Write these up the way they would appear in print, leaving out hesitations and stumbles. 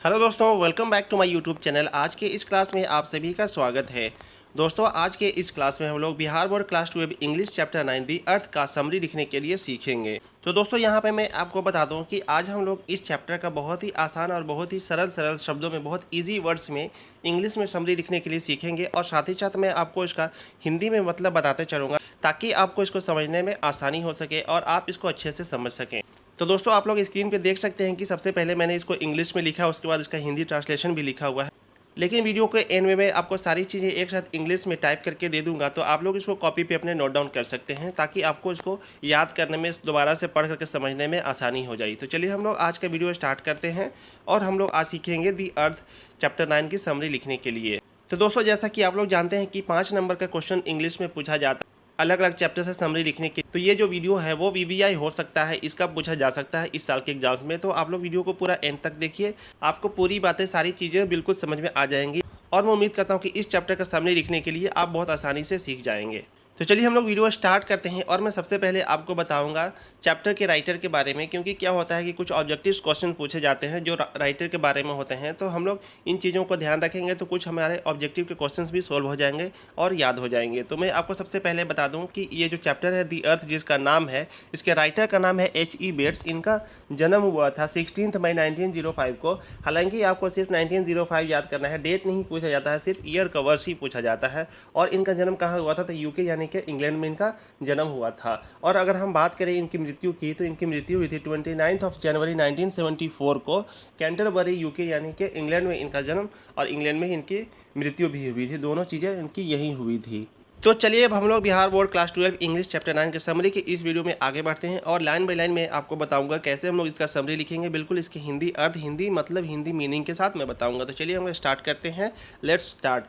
Hello दोस्तों, welcome back to my YouTube channel. आज के इस क्लास में आप सभी का स्वागत है। दोस्तों, आज के इस क्लास में हम लोग Bihar board class 12 English chapter 9 दी अर्थ का समरी लिखने के लिए सीखेंगे। तो दोस्तों, यहाँ पे मैं आपको बता दूँ कि आज हम लोग इस चैप्टर का बहुत ही आसान और बहुत ही सरल शब्दों में, बहुत ईजी वर्ड्स में इंग्लिश में समरी लिखने के लिए सीखेंगे। और साथ ही साथ मैं आपको इसका हिंदी में मतलब बताते चलूँगा ताकि आपको इसको समझने में आसानी हो सके और आप इसको अच्छे से समझ सकें। तो दोस्तों, आप लोग स्क्रीन पे देख सकते हैं कि सबसे पहले मैंने इसको इंग्लिश में लिखा, उसके बाद इसका हिंदी ट्रांसलेशन भी लिखा हुआ है। लेकिन वीडियो के एंड में मैं आपको सारी चीज़ें एक साथ इंग्लिश में टाइप करके दे दूंगा, तो आप लोग इसको कॉपी पे अपने नोट डाउन कर सकते हैं ताकि आपको इसको याद करने में, दोबारा से पढ़ करके समझने में आसानी हो जाए। तो चलिए हम लोग आज का वीडियो स्टार्ट करते हैं और हम लोग आज सीखेंगे दी अर्थ चैप्टर 9 की समरी लिखने के लिए। तो दोस्तों, जैसा कि आप लोग जानते हैं कि 5 नंबर का क्वेश्चन इंग्लिश में पूछा जाता है अलग अलग चैप्टर से समरी लिखने की। तो ये जो वीडियो है वो वीवीआई हो सकता है, इसका पूछा जा सकता है इस साल के एग्जाम्स में। तो आप लोग वीडियो को पूरा एंड तक देखिए, आपको पूरी बातें, सारी चीज़ें बिल्कुल समझ में आ जाएंगी। और मैं उम्मीद करता हूँ कि इस चैप्टर का समरी लिखने के लिए आप बहुत आसानी से सीख जाएंगे। तो चलिए हम लोग वीडियो स्टार्ट करते हैं। और मैं सबसे पहले आपको बताऊंगा चैप्टर के राइटर के बारे में, क्योंकि क्या होता है कि कुछ ऑब्जेक्टिव क्वेश्चन पूछे जाते हैं जो राइटर के बारे में होते हैं। तो हम लोग इन चीज़ों को ध्यान रखेंगे तो कुछ हमारे ऑब्जेक्टिव के क्वेश्चंस भी सोल्व हो जाएंगे और याद हो जाएंगे। तो मैं आपको सबसे पहले बता दूं कि ये जो चैप्टर है दी अर्थ, जिसका नाम है, इसके राइटर का नाम है H.E. बेट्स। इनका जन्म हुआ था 16 मई 1905 को। हालांकि आपको सिर्फ 1905 याद करना है, डेट नहीं पूछा जाता है, सिर्फ ईयर का वर्ष ही पूछा जाता है। और इनका जन्म कहाँ हुआ था? तो यूके यानी कि इंग्लैंड में इनका जन्म हुआ था। और अगर हम बात करें इनकी मृत्यु की, तो इनकी मृत्यु हुई थी 29 जनवरी 1974 को कैंटरबरी, यूके यानी कि इंग्लैंड में इनका जन्म और इंग्लैंड में इनकी मृत्यु भी हुई थी। दोनों चीज़ें इनकी यही हुई थी। तो चलिए अब हम लोग Bihar board class 12 English chapter 9 के समरी के इस वीडियो में आगे बढ़ते हैं और लाइन बाय लाइन में आपको बताऊंगा कैसे हम लोग इसका समरी लिखेंगे। बिल्कुल इसके हिंदी अर्थ, हिंदी मतलब, हिंदी मीनिंग के साथ मैं बताऊंगा। तो चलिए हम लोग स्टार्ट करते हैं। Let's start.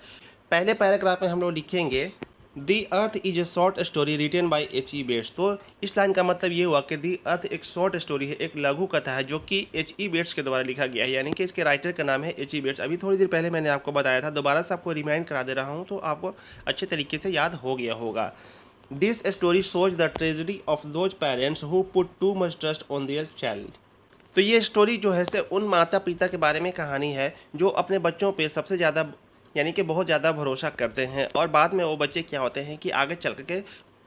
पहले पैराग्राफ में हम लोग लिखेंगे the earth is a short story written by H.E. Bates. तो इस लाइन का मतलब ये हुआ कि दी अर्थ एक शॉर्ट स्टोरी है, एक लघु कथा है जो कि H.E. बेट्स के द्वारा लिखा गया है, यानी कि इसके राइटर का नाम है H.E. बेट्स। अभी थोड़ी देर पहले मैंने आपको बताया था, दोबारा से आपको रिमाइंड करा दे रहा हूँ तो आपको अच्छे तरीके से याद हो गया होगा। This story shows the tragedy of those parents who put too much trust on their child. तो ये स्टोरी जो है से उन माता पिता के बारे में कहानी है जो अपने बच्चों पे सबसे ज़्यादा, यानी कि बहुत ज़्यादा भरोसा करते हैं। और बाद में वो बच्चे क्या होते हैं कि आगे चल के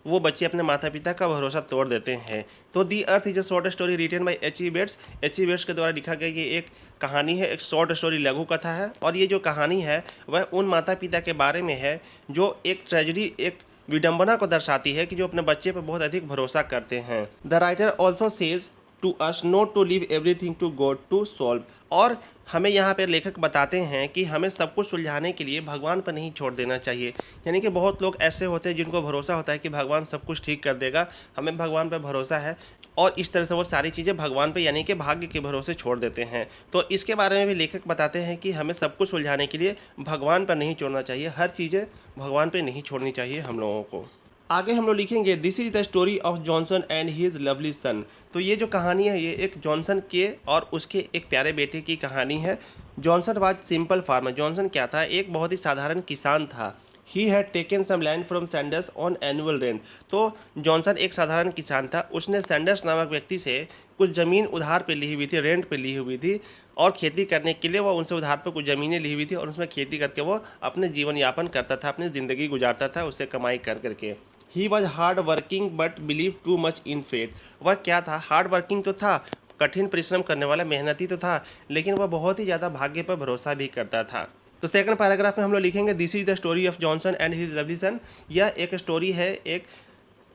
वो बच्चे अपने माता पिता का भरोसा तोड़ देते हैं। तो the earth is a short story written by H.E. Bates. H.E. Bates के द्वारा लिखा गया ये एक कहानी है, एक शॉर्ट स्टोरी, लघु कथा है। और ये जो कहानी है वह उन माता पिता के बारे में है जो एक ट्रेजेडी, एक विडंबना को दर्शाती है कि जो अपने बच्चे पर बहुत अधिक भरोसा करते हैं। The writer also says to us not to leave everything to God to solve. और हमें यहाँ पर लेखक बताते हैं कि हमें सब कुछ सुलझाने के लिए भगवान पर नहीं छोड़ देना चाहिए। यानी कि बहुत लोग ऐसे होते हैं जिनको भरोसा होता है कि भगवान सब कुछ ठीक कर देगा, हमें भगवान पर भरोसा है, और इस तरह से वो सारी चीज़ें भगवान पे, यानी कि भाग्य के भरोसे छोड़ देते हैं। तो इसके बारे में भी लेखक बताते हैं कि हमें सब कुछ सुलझाने के लिए भगवान पर नहीं छोड़ना चाहिए, हर चीज़ें भगवान पर नहीं छोड़नी चाहिए हम लोगों को। आगे हम लोग लिखेंगे this is the story of Johnson and his lovely son. तो ये जो कहानी है ये एक जॉनसन के और उसके एक प्यारे बेटे की कहानी है। Johnson was simple farmer. Johnson क्या था? एक बहुत ही साधारण किसान था। He had taken some land from Sanders on annual rent. तो जॉनसन एक साधारण किसान था, उसने सैंडर्स नामक व्यक्ति से कुछ ज़मीन उधार पे ली हुई थी, रेंट पे ली हुई थी, और खेती करने के लिए वो उनसे उधार पे कुछ ज़मीनें ली हुई थी और उसमें खेती करके वो अपने जीवन यापन करता था, अपनी ज़िंदगी गुजारता था उससे कमाई कर करके। He was hard working but believe too much in fate. वह क्या था? हार्ड वर्किंग तो था, कठिन परिश्रम करने वाला, मेहनती तो था, लेकिन वह बहुत ही ज़्यादा भाग्य पर भरोसा भी करता था। तो सेकंड पैराग्राफ में हम लोग लिखेंगे this is the story of Johnson and his lovely son. यह एक स्टोरी है एक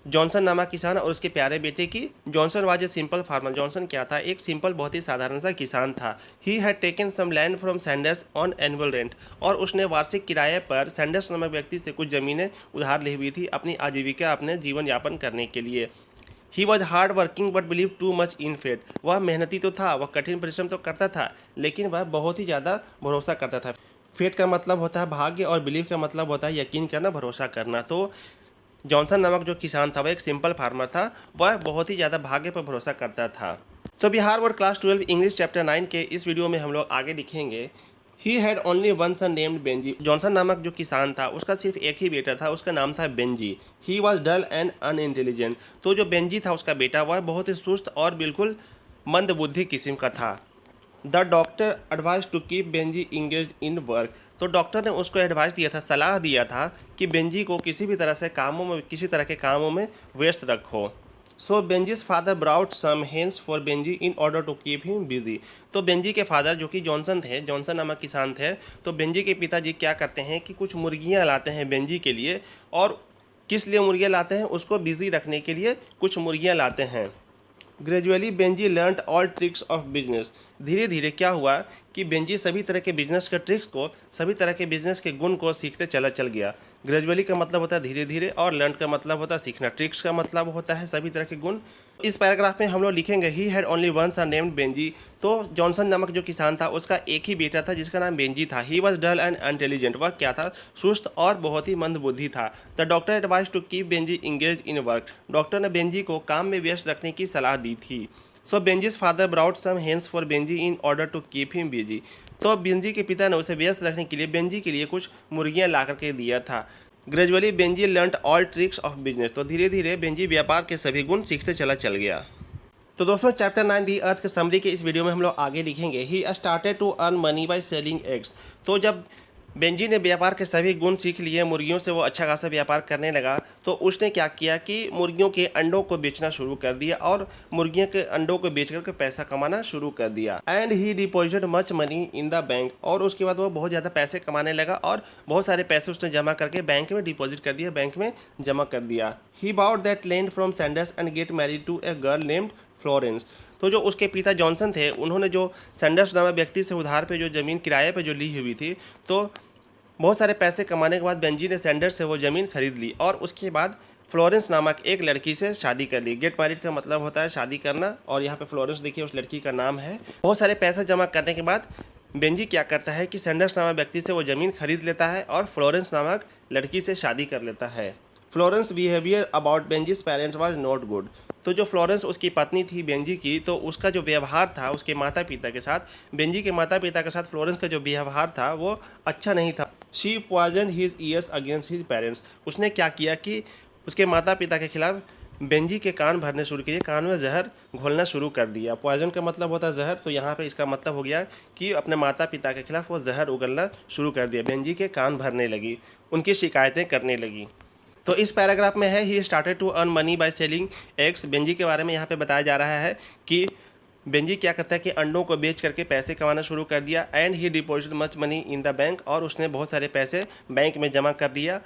जॉनसन नामक किसान और उसके प्यारे बेटे की। Johnson was a simple farmer. Johnson क्या था? एक सिंपल, बहुत ही साधारण सा किसान था। He had taken some land from Sanders on annual rent. और उसने वार्षिक किराए पर सैंडर्स नामक व्यक्ति से कुछ ज़मीनें उधार ली हुई थी अपनी आजीविका, अपने जीवन यापन करने के लिए। He was hard working but believe too much in fate. वह मेहनती तो था, वह कठिन परिश्रम तो करता था, लेकिन वह बहुत ही ज़्यादा भरोसा करता था। फेट का मतलब होता है भाग्य और बिलीव का मतलब होता है यकीन करना, भरोसा करना। तो जॉनसन नामक जो किसान था वह एक सिंपल फार्मर था, वह बहुत ही ज़्यादा भाग्य पर भरोसा करता था। तो Bihar board class 12 English chapter 9 के इस वीडियो में हम लोग आगे लिखेंगे he had only one son named Benji. Johnson नामक जो किसान था उसका सिर्फ एक ही बेटा था, उसका नाम था Benji. He was dull and unintelligent. तो जो बेंजी था उसका बेटा, वह बहुत ही सुस्त और बिल्कुल मंद बुद्धि किस्म का था। The doctor advise to keep Benji engaged in work. तो डॉक्टर ने उसको एडवाइस दिया था, सलाह दिया था कि बेंजी को किसी भी तरह से कामों में, किसी तरह के कामों में व्यस्त रखो। So Benjy's father brought some hens for Benjy in order to keep him busy. तो बेंजी के फादर जो कि जॉनसन थे, जॉनसन नामक किसान थे, तो बेंजी के पिताजी क्या करते हैं कि कुछ मुर्गियां लाते हैं बेंजी के लिए। और किस लिए मुर्गियां लाते हैं? उसको बिजी रखने के लिए कुछ मुर्गियां लाते हैं। Gradually Benji learned all tricks of business. धीरे धीरे क्या हुआ कि बेंजी सभी तरह के बिजनेस के ट्रिक्स को, सभी तरह के बिजनेस के गुण को सीखते चल गया। ग्रेजुअली का मतलब होता है धीरे धीरे, और लर्न का मतलब होता है सीखना। ट्रिक्स का मतलब होता है सभी तरह के गुण। इस पैराग्राफ में हम लोग लिखेंगे he had only one son named Benji. तो जॉनसन नामक जो किसान था उसका एक ही बेटा था जिसका नाम बेंजी था। He was dull and unintelligent. वह क्या था? सुस्त और बहुत ही मंदबुद्धि था। The doctor advise to keep Benjy engage in work. Doctor ने बेंजी को काम में व्यस्त रखने की सलाह दी थी। So Benjy's father brought some hens for Benjy in order to keep him busy. तो बेंजी के पिता ने उसे व्यस्त रखने के लिए बेंजी के लिए कुछ मुर्गियां ला करके दिया था। Gradually Benji learned all tricks of business. तो धीरे धीरे बेंजी व्यापार के सभी गुण सीखते चल गया। तो दोस्तों चैप्टर 9 दी अर्थ के समरी के इस वीडियो में हम लोग आगे लिखेंगे he started to earn money by selling eggs. तो जब बेंजी ने व्यापार के सभी गुण सीख लिए, मुर्गियों से वो अच्छा खासा व्यापार करने लगा, तो उसने क्या किया कि मुर्गियों के अंडों को बेचना शुरू कर दिया और मुर्गियों के अंडों को बेच करके पैसा कमाना शुरू कर दिया। And he deposited much money in the bank. और उसके बाद वो बहुत ज़्यादा पैसे कमाने लगा और बहुत सारे पैसे उसने जमा करके बैंक में डिपॉजिट कर दिया, बैंक में जमा कर दिया। He bought that land from Sanders and get married to a girl named Florence. तो जो उसके पिता जॉनसन थे, उन्होंने जो सैंडर्स नामक व्यक्ति से उधार पे जो ज़मीन किराए पे जो ली हुई थी, तो बहुत सारे पैसे कमाने के बाद बेंजी ने सैंडर्स से वो ज़मीन खरीद ली और उसके बाद फ्लोरेंस नामक एक लड़की से शादी कर ली। गेट मैरिड का मतलब होता है शादी करना, और यहाँ पे फ्लोरेंस देखिए उस लड़की का नाम है। बहुत सारे पैसे जमा करने के बाद बेंजी क्या करता है कि सैंडर्स नामक व्यक्ति से वो ज़मीन खरीद लेता है और फ्लोरेंस नामक लड़की से शादी कर लेता है। Florence behaviour about Benjy's parents was not good. तो जो फ्लोरेंस उसकी पत्नी थी बेंजी की, तो उसका जो व्यवहार था उसके माता पिता के साथ, बेंजी के माता पिता के साथ फ्लोरेंस का जो व्यवहार था वो अच्छा नहीं था। She poison his ears against his parents. उसने क्या किया कि उसके माता पिता के खिलाफ बेंजी के कान भरने शुरू किए, कान में जहर घोलना शुरू कर दिया। पॉइजन का मतलब होता है जहर, तो यहाँ पे इसका मतलब हो गया कि अपने माता पिता के खिलाफ वो जहर उगलना शुरू कर दिया। बेंजी के कान भरने लगी, उनकी शिकायतें करने लगी। तो इस पैराग्राफ में है he started to earn money by selling eggs. Benji के बारे में यहाँ पे बताया जा रहा है कि बेंजी क्या करता है कि अंडों को बेच करके पैसे कमाना शुरू कर दिया। And he deposited much money in the bank. और उसने बहुत सारे पैसे बैंक में जमा कर दिया।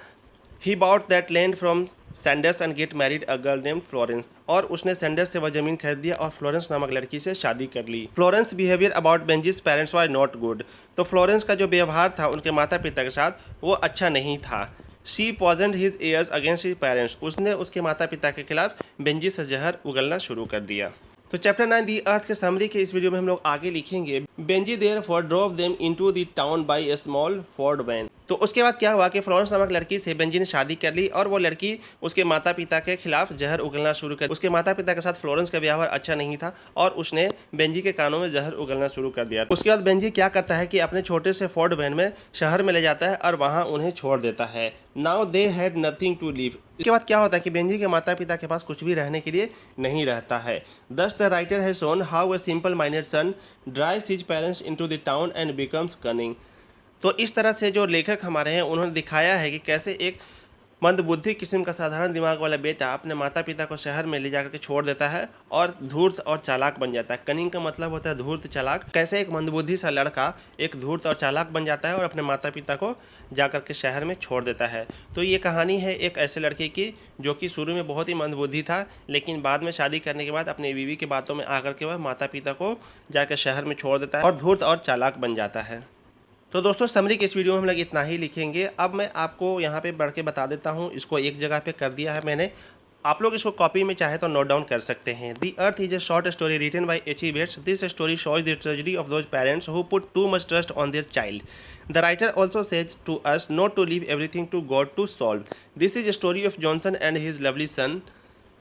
He bought that land from Sanders and get married a girl named Florence. और उसने सैंडर्स से वह ज़मीन खरीद दिया और फ्लोरेंस नामक लड़की से शादी कर ली। Florence behaviour about Benjy's parents was not good. तो फ्लोरेंस का जो व्यवहार था उनके माता पिता के साथ वो अच्छा नहीं था। She poisoned his ears against his parents. उसने उसके माता पिता के खिलाफ बेंजी से जहर उगलना शुरू कर दिया। तो चैप्टर 9 दी अर्थ के समरी के इस वीडियो में हम लोग आगे लिखेंगे Benji therefore drove them into the town by a small Ford van. तो उसके बाद क्या हुआ कि फ्लोरेंस नामक लड़की से बेंजी ने शादी कर ली और वो लड़की उसके माता पिता के खिलाफ जहर उगलना शुरू कर। उसके माता पिता के साथ फ्लोरेंस का व्यवहार अच्छा नहीं था और उसने बेंजी के कानों में जहर उगलना शुरू कर दिया। उसके बाद बेंजी क्या करता है कि अपने छोटे से फोर्ड वैन में शहर में ले जाता है और वहाँ उन्हें छोड़ देता है। Now they had nothing to live. इसके बाद क्या होता है कि बेंजी के माता पिता के पास कुछ भी रहने के लिए नहीं रहता है। Thus the writer has shown how a simple minded son drives his parents into the town and becomes cunning. तो इस तरह से जो लेखक हमारे हैं उन्होंने दिखाया है कि कैसे एक मंदबुद्धि किस्म का साधारण दिमाग वाला बेटा अपने माता पिता को शहर में ले जाकर के छोड़ देता है और धूर्त और चालाक बन जाता है। कनिंग का मतलब होता है धूर्त चालाक। कैसे एक मंदबुद्धि सा लड़का एक धूर्त और चालाक बन जाता है और अपने माता पिता को जाकर के शहर में छोड़ देता है। तो ये कहानी है एक ऐसे लड़के की जो कि शुरू में बहुत ही मंदबुद्धि था, लेकिन बाद में शादी करने के बाद अपनी बीवी की बातों में आकर के वह माता पिता को जाकर शहर में छोड़ देता है और धूर्त और चालाक बन जाता है। तो दोस्तों समरी के इस वीडियो में हम लोग इतना ही लिखेंगे। अब मैं आपको यहाँ पे बढ़ के बता देता हूँ, इसको एक जगह पे कर दिया है मैंने। आप लोग इसको कॉपी में चाहे तो नोट डाउन कर सकते हैं। The earth is a short story written by H.E. Bates। This story shows the tragedy of those parents who put too much trust on their child. The writer also says to us not to leave everything to God to solve. This is a story of Johnson and his lovely son.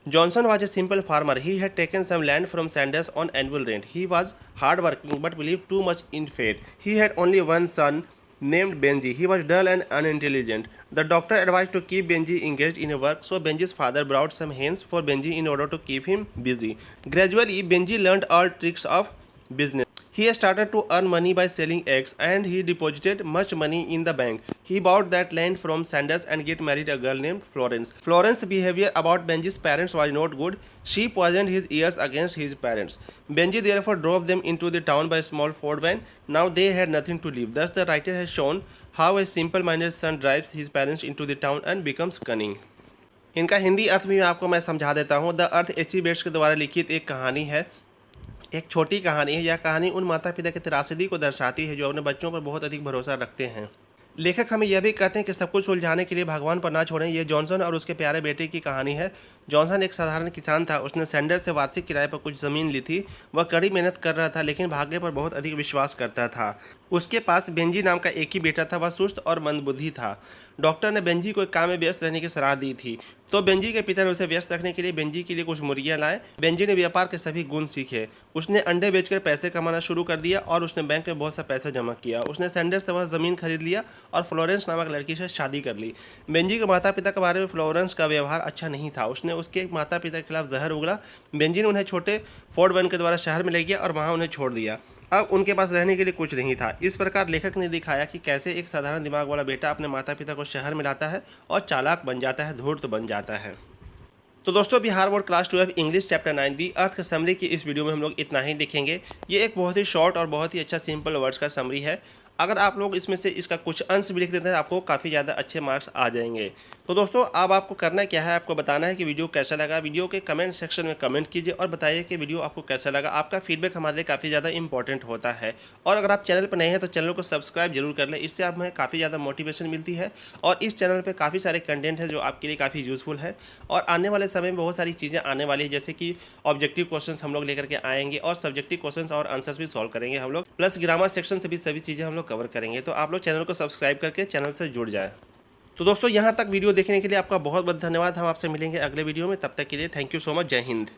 Johnson was a simple farmer. He had taken some land from Sanders on annual rent. He was hard-working but believed too much in fate. He had only one son named Benji. He was dull and unintelligent. The doctor advised to keep Benji engaged in work, so Benji's father brought some hens for Benji in order to keep him busy. Gradually, Benji learned all tricks of business. He started to earn money by selling eggs and he deposited much money in the bank. He bought that land from Sanders and get married a girl named Florence. Florence's behavior about Benji's parents was not good. She poisoned his ears against his parents. Benji therefore drove them into the town by a small Ford van. Now they had nothing to live. Thus the writer has shown how a simple-minded son drives his parents into the town and becomes cunning. इनका हिंदी अर्थ भी आपको मैं समझा देता हूँ। The earth H.G. Wales के द्वारा लिखित एक कहानी है, एक छोटी कहानी है। यह कहानी उन माता पिता की त्रासदी को दर्शाती है जो अपने बच्चों पर बहुत अधिक भरोसा रखते हैं। लेखक हमें यह भी कहते हैं कि सब कुछ सुलझाने के लिए भगवान पर ना छोड़ें। यह जॉनसन और उसके प्यारे बेटे की कहानी है। जॉनसन एक साधारण किसान था। उसने सैंडर्स से वार्षिक किराए पर कुछ ज़मीन ली थी। वह कड़ी मेहनत कर रहा था लेकिन भाग्य पर बहुत अधिक विश्वास करता था। उसके पास बेंजी नाम का एक ही बेटा था। वह सुस्त और मंदबुद्धि था। डॉक्टर ने बेंजी को एक काम में व्यस्त रहने की सलाह दी थी, तो बेंजी के पिता ने उसे व्यस्त रखने के लिए बेंजी के लिए कुछ मुर्गियां लाए। बेंजी ने व्यापार के सभी गुण सीखे। उसने अंडे बेचकर पैसे कमाना शुरू कर दिया और उसने बैंक में बहुत सा पैसा जमा किया। उसने सैंडर्स से वह ज़मीन खरीद लिया और फ्लोरेंस नामक लड़की से शादी कर ली। बेंजी के माता पिता के बारे में फ्लोरेंस का व्यवहार अच्छा नहीं था। उसने उसके माता पिता के खिलाफ जहर उगला। बेंजी ने उन्हें छोटे फोर्ड वैन के द्वारा शहर में ले गया और वहाँ उन्हें छोड़ दिया। अब उनके पास रहने के लिए कुछ नहीं था। इस प्रकार लेखक ने दिखाया कि कैसे एक साधारण दिमाग वाला बेटा अपने माता पिता को शहर में लाता है और चालाक बन जाता है, धूर्त बन जाता है। तो दोस्तों, Bihar board class 12 English chapter 9 दी अर्थ का समरी की इस वीडियो में हम लोग इतना ही लिखेंगे। ये एक बहुत ही शॉर्ट और बहुत ही अच्छा सिंपल वर्ड्स का समरी है। अगर आप लोग इसमें से इसका कुछ अंश भी लिख देते हैं आपको काफ़ी ज़्यादा अच्छे मार्क्स आ जाएंगे। तो दोस्तों, अब आपको करना क्या है, आपको बताना है कि वीडियो कैसा लगा। वीडियो के कमेंट सेक्शन में कमेंट कीजिए और बताइए कि वीडियो आपको कैसा लगा। आपका फीडबैक हमारे लिए काफ़ी ज़्यादा इंपॉर्टेंट होता है। और अगर आप चैनल पर नए हैं तो चैनल को सब्सक्राइब जरूर कर लें। इससे हमें काफ़ी ज़्यादा मोटिवेशन मिलती है और इस चैनल पर काफ़ी सारे कंटेंट है जो आपके लिए काफ़ी यूज़फुल है। और आने वाले समय में बहुत सारी चीज़ें आने वाली है, जैसे कि ऑब्जेक्टिव क्वेश्चन हम लोग लेकर के आएंगे और सब्जेक्टिव क्वेश्चन और आंसर्स भी सॉल्व करेंगे हम लोग, प्लस ग्रामर सेक्शन से भी सभी चीज़ें हम लोग कवर करेंगे। तो आप लोग चैनल को सब्सक्राइब करके चैनल से जुड़ जाएं। तो दोस्तों, यहाँ तक वीडियो देखने के लिए आपका बहुत बहुत धन्यवाद। हम आपसे मिलेंगे अगले वीडियो में। तब तक के लिए थैंक यू सो मच। जय हिंद।